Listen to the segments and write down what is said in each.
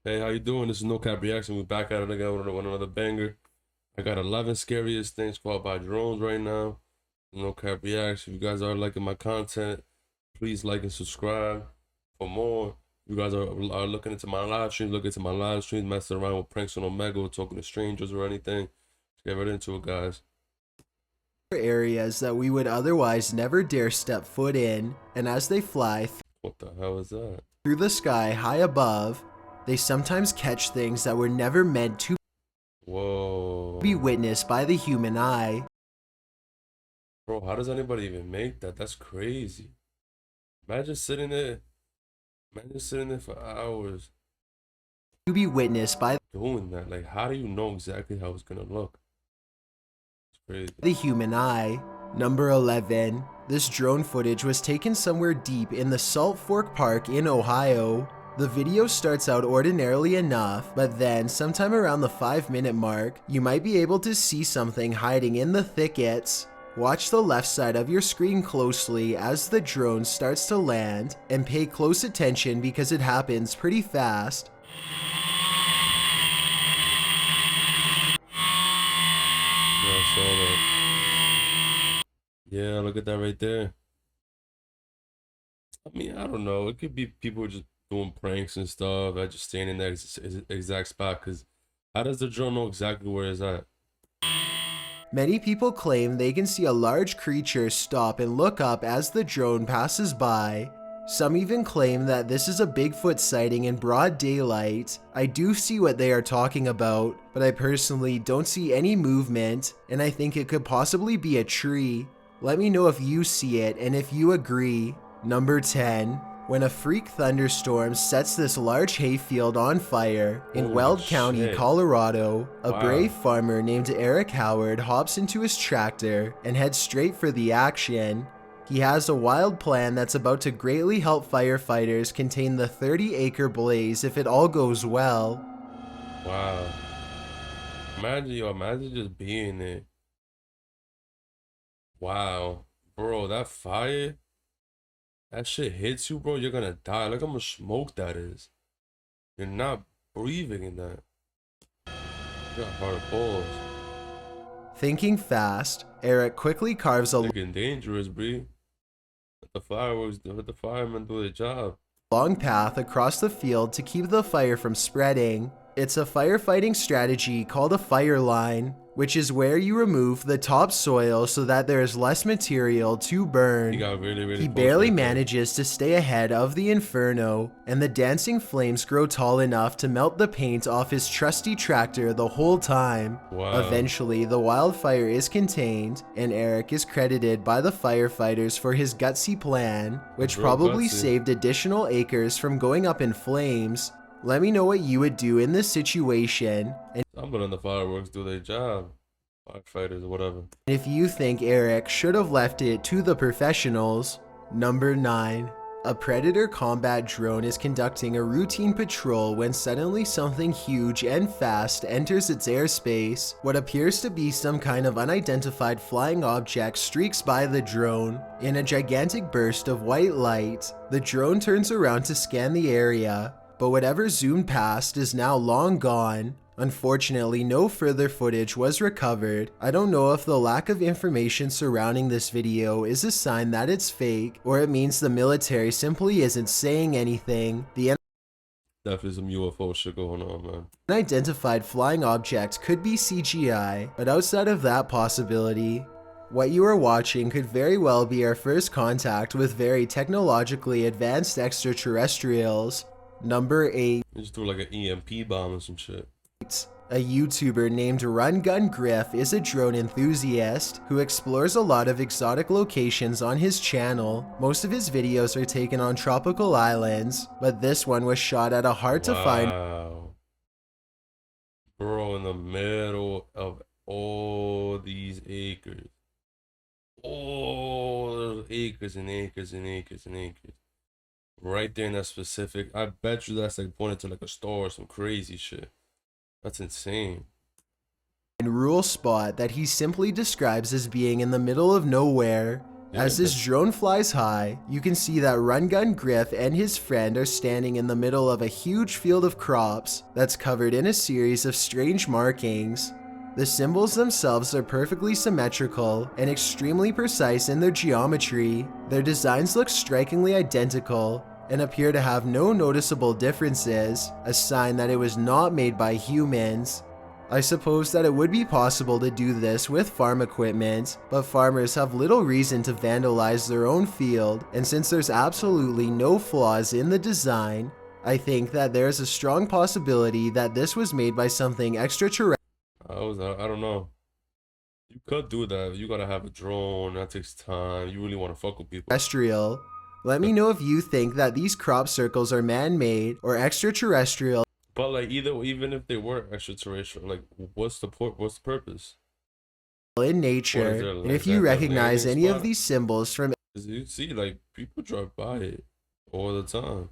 Hey, how you doing? This is No Cap Reaction. We're back at it again with another banger. I got 11 scariest things caught by drones right now. No Cap Reaction. If you guys are liking my content, please like and subscribe for more. You guys are looking into my live streams, look into my live streams, messing around with pranks on Omega, talking to strangers or anything. Let's get right into it, guys. Areas that we would otherwise never dare step foot in, and as they fly What the hell is that? through the sky high above, they sometimes catch things that were never meant to Whoa. be witnessed by the human eye. Bro, how does anybody even make that? That's crazy. Imagine sitting there. Imagine sitting there for hours To be witnessed by doing that. Like, how do you know exactly how it's gonna look? It's crazy. the human eye. Number 11. This drone footage was taken somewhere deep in the Salt Fork Park in Ohio. The video starts out ordinarily enough, but then sometime around the 5-minute mark, you might be able to see something hiding in the thickets. Watch the left side of your screen closely as the drone starts to land, and pay close attention because it happens pretty fast. Yeah, I saw that. Yeah, look at that right there. I mean, I don't know. It could be people just doing pranks and stuff. I just staying in that exact spot. Cause how does the drone know exactly where it's at? Many people claim they can see a large creature stop and look up as the drone passes by. Some even claim that this is a Bigfoot sighting in broad daylight. I do see what they are talking about, but I personally don't see any movement, and I think it could possibly be a tree. Let me know if you see it and if you agree. Number 10. When a freak thunderstorm sets this large hayfield on fire in Holy Weld County, shit. Colorado, a Wow. brave farmer named Eric Howard hops into his tractor and heads straight for the action. He has a wild plan that's about to greatly help firefighters contain the 30-acre blaze if it all goes well. Wow. Imagine just being there. Wow. Bro, that fire, that shit hits you, bro, you're gonna die. Look how much smoke that is. You're not breathing in that. You got hard balls. Thinking fast, Eric quickly carves a Looking dangerous, bro. Let the firemen do their job. long path across the field to keep the fire from spreading. It's a firefighting strategy called a fire line, which is where you remove the topsoil so that there is less material to burn. He got really He close barely right there. manages to stay ahead of the inferno, and the dancing flames grow tall enough to melt the paint off his trusty tractor the whole time. Wow. Eventually, the wildfire is contained, and Eric is credited by the firefighters for his gutsy plan, which Real probably gutsy. saved additional acres from going up in flames. Let me know what you would do in this situation, and I'm letting the fireworks do their job. Firefighters or whatever. if you think Eric should have left it to the professionals. Number 9. A Predator combat drone is conducting a routine patrol when suddenly something huge and fast enters its airspace. What appears to be some kind of unidentified flying object streaks by the drone. In a gigantic burst of white light, the drone turns around to scan the area, but whatever zoomed past is now long gone. Unfortunately, no further footage was recovered. I don't know if the lack of information surrounding this video is a sign that it's fake, or it means the military simply isn't saying anything. The Definitely some UFO shit going on, man. unidentified flying object could be CGI, but outside of that possibility, what you are watching could very well be our first contact with very technologically advanced extraterrestrials. Number 8. They just threw like an EMP bomb or some shit. A YouTuber named Run Gun Griff is a drone enthusiast who explores a lot of exotic locations on his channel. Most of his videos are taken on tropical islands, but this one was shot at a hard to find Wow. Bro, in the middle of all these acres. All those acres and acres and acres and acres. Right there in that specific. I bet you that's like pointed to like a store or some crazy shit. That's insane. rural spot that he simply describes as being in the middle of nowhere. As this drone flies high, you can see that Run Gun Griff and his friend are standing in the middle of a huge field of crops that's covered in a series of strange markings. The symbols themselves are perfectly symmetrical and extremely precise in their geometry. Their designs look strikingly identical and appear to have no noticeable differences, a sign that it was not made by humans. I suppose that it would be possible to do this with farm equipment, but farmers have little reason to vandalize their own field, and since there's absolutely no flaws in the design, I think that there's a strong possibility that this was made by something extraterrestrial. I don't know. You could do that. You gotta have a drone. That takes time. You really want to fuck with people. Let me know if you think that these crop circles are man-made or extraterrestrial. But like even if they were extraterrestrial, like what's the purpose? In nature, and if you recognize any of these symbols from, you see, like people drive by it all the time.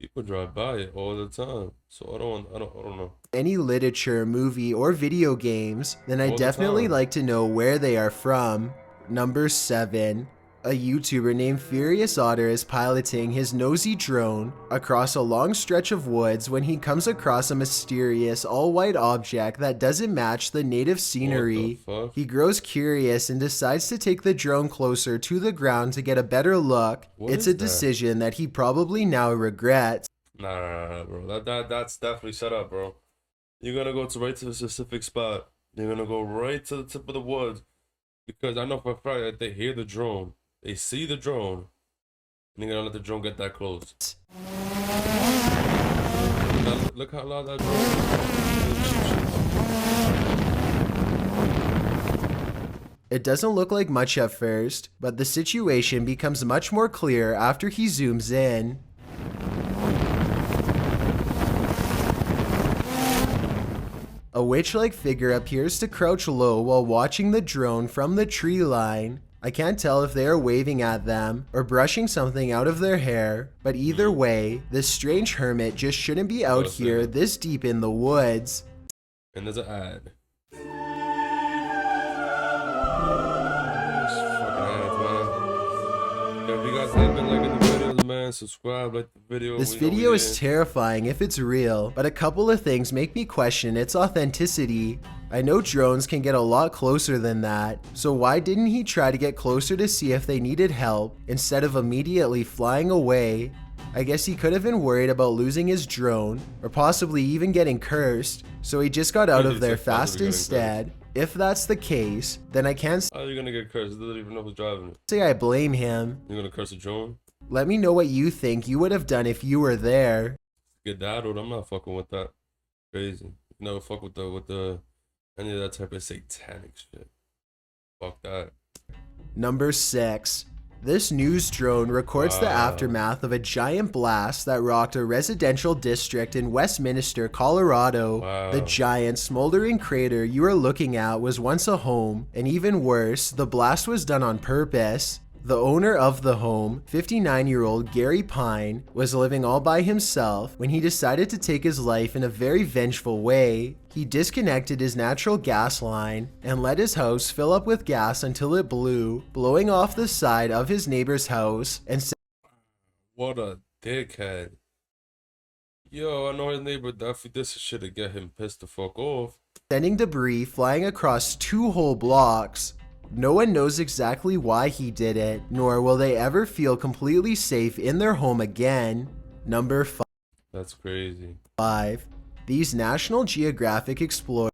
People drive by it all the time. So I don't know. Any literature, movie, or video games, then I'd definitely like to know where they are from. Number 7. A YouTuber named Furious Otter is piloting his nosy drone across a long stretch of woods when he comes across a mysterious all-white object that doesn't match the native scenery. He grows curious and decides to take the drone closer to the ground to get a better look. It's a decision that he probably now regrets. Nah, bro. That's definitely set up, bro. You're gonna go right to a specific spot. You're gonna go right to the tip of the woods because I know for a fact that they hear the drone. They see the drone, and they're gonna let the drone get that close. Look how loud that drone is. It doesn't look like much at first, but the situation becomes much more clear after he zooms in. A witch-like figure appears to crouch low while watching the drone from the tree line. I can't tell if they are waving at them or brushing something out of their hair, but either way, this strange hermit just shouldn't be out here this deep in the woods. And there's an ad. If you guys have been liking the videos, man, subscribe, like the video. This video is terrifying if it's real, but a couple of things make me question its authenticity. I know drones can get a lot closer than that, so why didn't he try to get closer to see if they needed help instead of immediately flying away? I guess he could have been worried about losing his drone, or possibly even getting cursed, so he just got out of there fast instead. If that's the case, then I can't How are you gonna get cursed? They don't even know who's driving it. Say I blame him. You're gonna curse a drone? Let me know what you think you would have done if you were there. Get that, or I'm not fucking with that. Crazy. You never fuck with the any of that type of satanic shit. Fuck that. Number 6. This news drone records the aftermath of a giant blast that rocked a residential district in Westminster, Colorado. The giant smoldering crater you are looking at was once a home, and even worse, the blast was done on purpose. The owner of the home, 59-year-old Gary Pine, was living all by himself when he decided to take his life in a very vengeful way. He disconnected his natural gas line and let his house fill up with gas until it blew, blowing off the side of his neighbor's house and what a dickhead. Yo, I know his neighbor definitely did some shit to get him pissed the fuck off. Sending debris flying across 2 whole blocks. No one knows exactly why he did it, nor will they ever feel completely safe in their home again. Number 5. That's crazy. 5. These National Geographic explorers.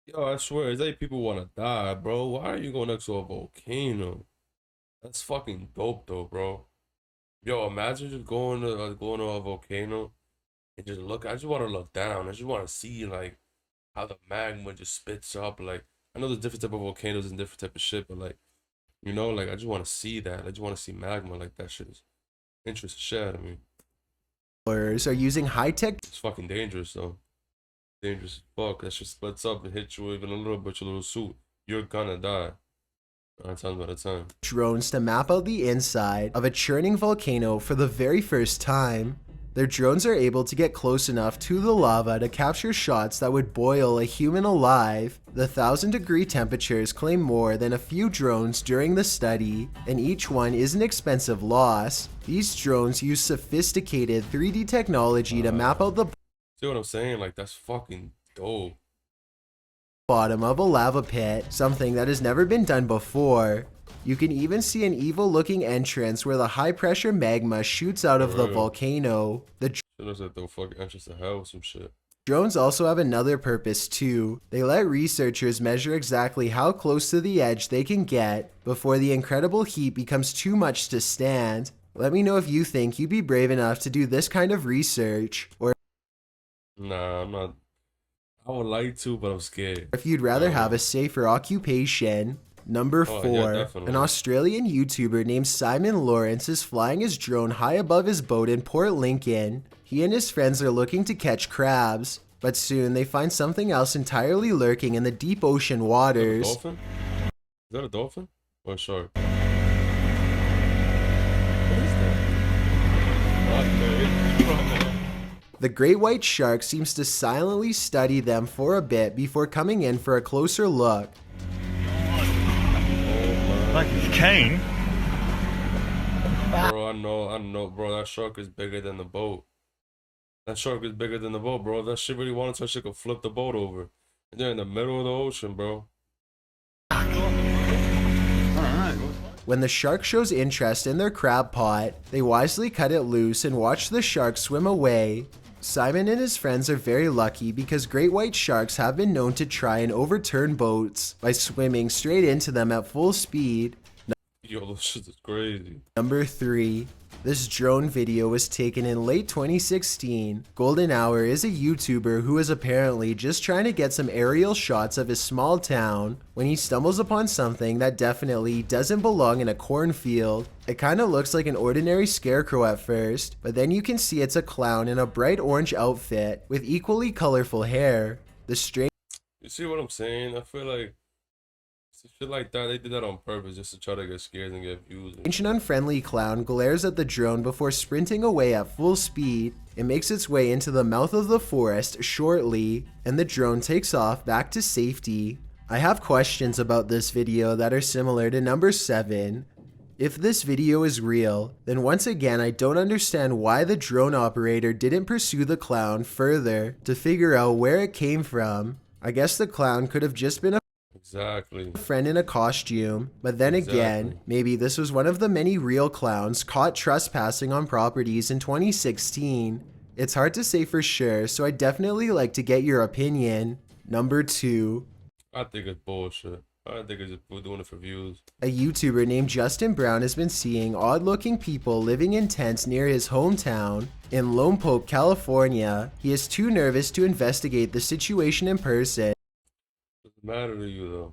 Yo, I swear, it's like people want to die, bro. Why are you going next to a volcano? That's fucking dope, though, bro. Yo, imagine just going to a volcano and just look. I just want to look down. I just want to see like how the magma just spits up. Like, I know there's different type of volcanoes and different type of shit, but like, you know, like I just want to see that. I just want to see magma. Like that shit is interesting shit out of me. Are using high-tech. It's fucking dangerous though. Dangerous as fuck. That shit splits up and hits you even a little bit, your little suit. You're gonna die. 9 times out of 10. Drones to map out the inside of a churning volcano for the very first time. Their drones are able to get close enough to the lava to capture shots that would boil a human alive. The 1,000-degree temperatures claim more than a few drones during the study, and each one is an expensive loss. These drones use sophisticated 3D technology to map out the See what I'm saying? Like, that's fucking dope. bottom of a lava pit, something that has never been done before. You can even see an evil-looking entrance where the high-pressure magma shoots out of the volcano. The Shit looks like the fucking entrance to hell or some shit. drones also have another purpose too. They let researchers measure exactly how close to the edge they can get before the incredible heat becomes too much to stand. Let me know if you think you'd be brave enough to do this kind of research, or Nah, I'm not. I would like to, but I'm scared. if you'd rather have a safer occupation. Number Oh, 4, yeah, definitely. an Australian YouTuber named Simon Lawrence is flying his drone high above his boat in Port Lincoln. He and his friends are looking to catch crabs, but soon they find something else entirely lurking in the deep ocean Is that a waters. dolphin? Is that a dolphin? Or a shark? What is that? The great white shark seems to silently study them for a bit before coming in for a closer look. Like it's Kane. Bro, I know, bro. That shark is bigger than the boat. That shark is bigger than the boat, bro. If that shit really wanted to, that shit could flip the boat over. And they're in the middle of the ocean, bro. When the shark shows interest in their crab pot, they wisely cut it loose and watch the shark swim away. Simon and his friends are very lucky because great white sharks have been known to try and overturn boats by swimming straight into them at full speed. Yo, this shit is crazy. Number 3. This drone video was taken in late 2016. Golden Hour is a YouTuber who is apparently just trying to get some aerial shots of his small town when he stumbles upon something that definitely doesn't belong in a cornfield. It kinda looks like an ordinary scarecrow at first, but then you can see it's a clown in a bright orange outfit with equally colorful hair. The strange You see what I'm saying? I feel like shit like that, they did that on purpose just to try to get scared and get views. and unfriendly clown glares at the drone before sprinting away at full speed. It makes its way into the mouth of the forest shortly, and the drone takes off back to safety. I have questions about this video that are similar to number 7. If this video is real, then once again I don't understand why the drone operator didn't pursue the clown further to figure out where it came from. I guess the clown could have just been a Exactly. friend in a costume, but then again, Exactly. maybe this was one of the many real clowns caught trespassing on properties in 2016. It's hard to say for sure, so I'd definitely like to get your opinion. Number 2. I think it's bullshit. I think it's just we're doing it for views. A YouTuber named Justin Brown has been seeing odd-looking people living in tents near his hometown in Lompoc, California. He is too nervous to investigate the situation in person. Doesn't matter to you though.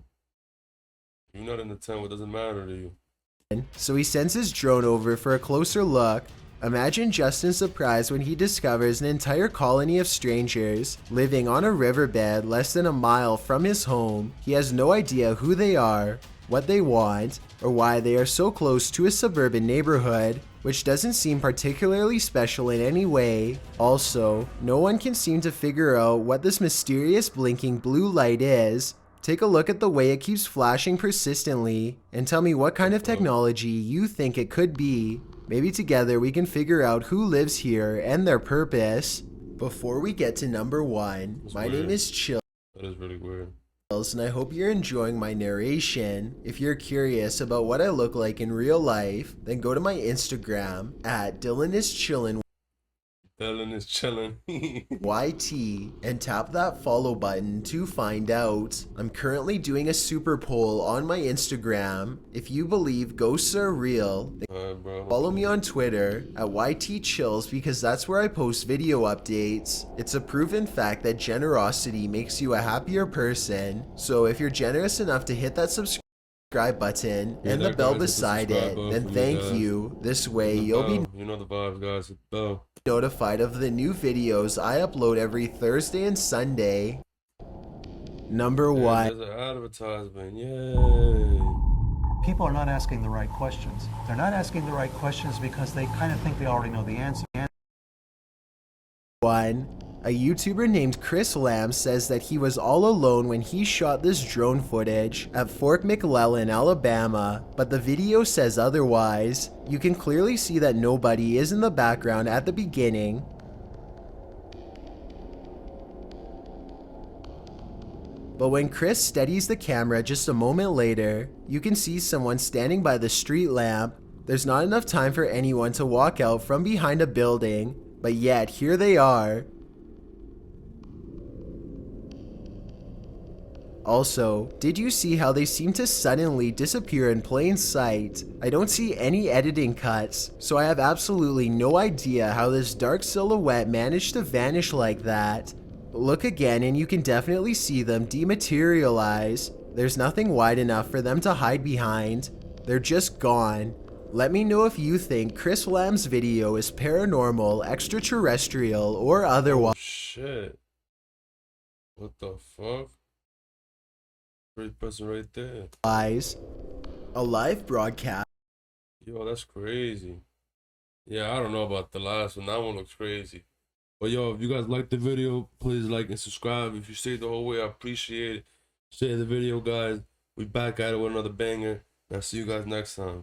You're not in the tent. What doesn't matter to you? So he sends his drone over for a closer look. Imagine Justin's surprise when he discovers an entire colony of strangers living on a riverbed less than a mile from his home. He has no idea who they are, what they want, or why they are so close to a suburban neighborhood, which doesn't seem particularly special in any way. Also, no one can seem to figure out what this mysterious blinking blue light is. Take a look at the way it keeps flashing persistently and tell me what kind of technology you think it could be. Maybe together we can figure out who lives here and their purpose. Before we get to number 1, That's my weird. name is Chills That is really weird. and I hope you're enjoying my narration. If you're curious about what I look like in real life, then go to my Instagram at DylanIsChillin Dylan is chilling. YT and tap that follow button to find out. I'm currently doing a super poll on my Instagram. If you believe ghosts are real, then Alright, bro. follow me on Twitter at YTChills because that's where I post video updates. It's a proven fact that generosity makes you a happier person. So if you're generous enough to hit that subscribe button Yeah, and the that bell guys, hit the beside subscribe it, button then for me, thank guys. you. This way The you'll be bell. You know the vibes, guys. It's bell. notified of the new videos I upload every Thursday and Sunday. Number Yeah, 1. there's an advertisement. Yay. People are not asking the right questions. They're not asking the right questions because they kind of think they already know the answer. 1. A YouTuber named Chris Lamb says that he was all alone when he shot this drone footage at Fort McClellan, Alabama, but the video says otherwise. You can clearly see that nobody is in the background at the beginning. But when Chris steadies the camera just a moment later, you can see someone standing by the street lamp. There's not enough time for anyone to walk out from behind a building, but yet here they are. Also, did you see how they seem to suddenly disappear in plain sight? I don't see any editing cuts, so I have absolutely no idea how this dark silhouette managed to vanish like that. Look again and you can definitely see them dematerialize. There's nothing wide enough for them to hide behind. They're just gone. Let me know if you think Chris Lamb's video is paranormal, extraterrestrial, or otherwise. Oh shit. What the fuck? Great person right there. A live broadcast. Yo, that's crazy. Yeah, I don't know about the last one. That one looks crazy. But yo, if you guys like the video, please like and subscribe. If you stayed the whole way, I appreciate it. Share the video, guys. We back at it with another banger. And I'll see you guys next time.